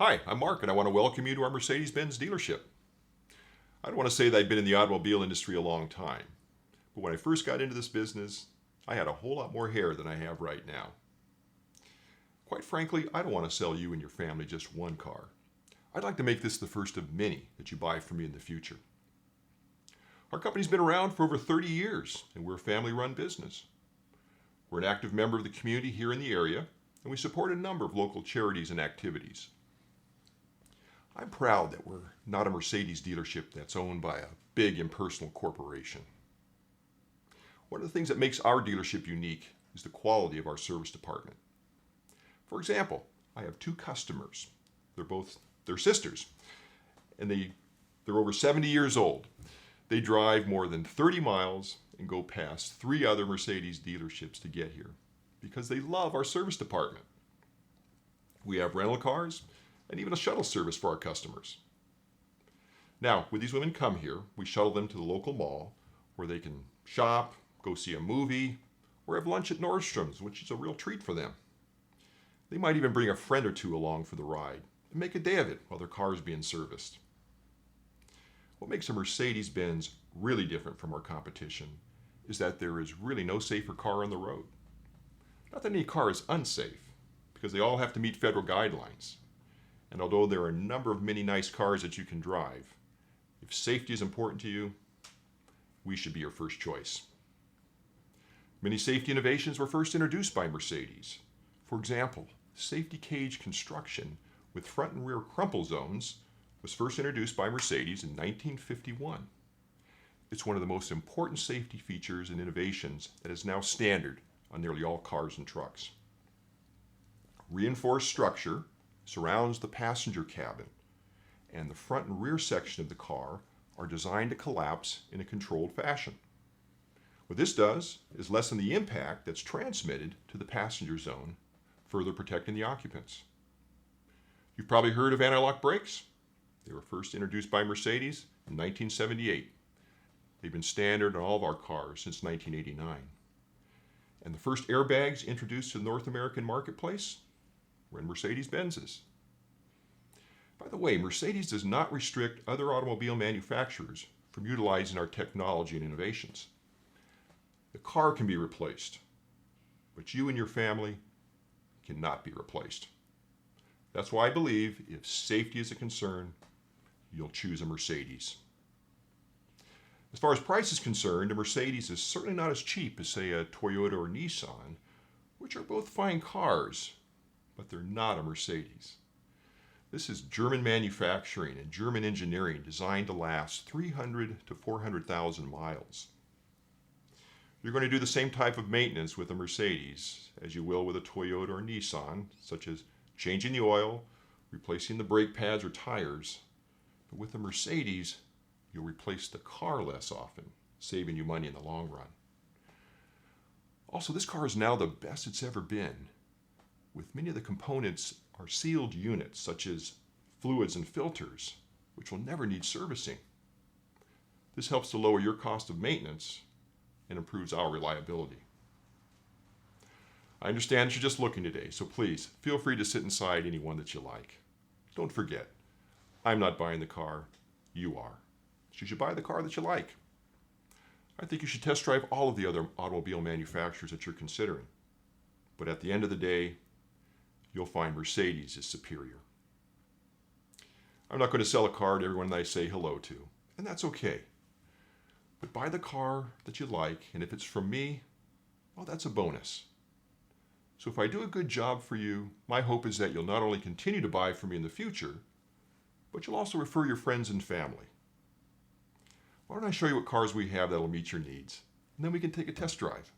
Hi, I'm Mark, and I want to welcome you to our Mercedes-Benz dealership. I don't want to say that I've been in the automobile industry a long time, but when I first got into this business, I had a whole lot more hair than I have right now. Quite frankly, I don't want to sell you and your family just one car. I'd like to make this the first of many that you buy from me in the future. Our company's been around for over 30 years, and we're a family-run business. We're an active member of the community here in the area, and we support a number of local charities and activities. I'm proud that we're not a Mercedes dealership that's owned by a big impersonal corporation. One of the things that makes our dealership unique is the quality of our service department. For example, I have two customers. They're sisters, and they're over 70 years old. They drive more than 30 miles and go past 3 other Mercedes dealerships to get here because they love our service department. We have rental cars and even a shuttle service for our customers. Now, when these women come here, we shuttle them to the local mall where they can shop, go see a movie, or have lunch at Nordstrom's, which is a real treat for them. They might even bring a friend or two along for the ride and make a day of it while their car is being serviced. What makes a Mercedes-Benz really different from our competition is that there is really no safer car on the road. Not that any car is unsafe, because they all have to meet federal guidelines. And although there are a number of many nice cars that you can drive, if safety is important to you, we should be your first choice. Many safety innovations were first introduced by Mercedes. For example, safety cage construction with front and rear crumple zones was first introduced by Mercedes in 1951. It's one of the most important safety features and innovations that is now standard on nearly all cars and trucks. Reinforced structure surrounds the passenger cabin, and the front and rear section of the car are designed to collapse in a controlled fashion. What this does is lessen the impact that's transmitted to the passenger zone, further protecting the occupants. You've probably heard of anti-lock brakes. They were first introduced by Mercedes in 1978. They've been standard on all of our cars since 1989. And the first airbags introduced to the North American marketplace were in Mercedes-Benz's. By the way, Mercedes does not restrict other automobile manufacturers from utilizing our technology and innovations. The car can be replaced, but you and your family cannot be replaced. That's why I believe if safety is a concern, you'll choose a Mercedes. As far as price is concerned, a Mercedes is certainly not as cheap as, say, a Toyota or Nissan, which are both fine cars, but they're not a Mercedes. This is German manufacturing and German engineering designed to last 300 to 400,000 miles. You're going to do the same type of maintenance with a Mercedes as you will with a Toyota or Nissan, such as changing the oil, replacing the brake pads or tires. But with a Mercedes, you'll replace the car less often, saving you money in the long run. Also, this car is now the best it's ever been, with many of the components are sealed units, such as fluids and filters, which will never need servicing. This helps to lower your cost of maintenance and improves our reliability. I understand that you're just looking today, so please feel free to sit inside any one that you like. Don't forget, I'm not buying the car, you are. So you should buy the car that you like. I think you should test drive all of the other automobile manufacturers that you're considering. But at the end of the day, you'll find Mercedes is superior. I'm not going to sell a car to everyone that I say hello to, and that's okay. But buy the car that you like, and if it's from me, well, that's a bonus. So if I do a good job for you, my hope is that you'll not only continue to buy from me in the future, but you'll also refer your friends and family. Why don't I show you what cars we have that'll meet your needs, and then we can take a test drive.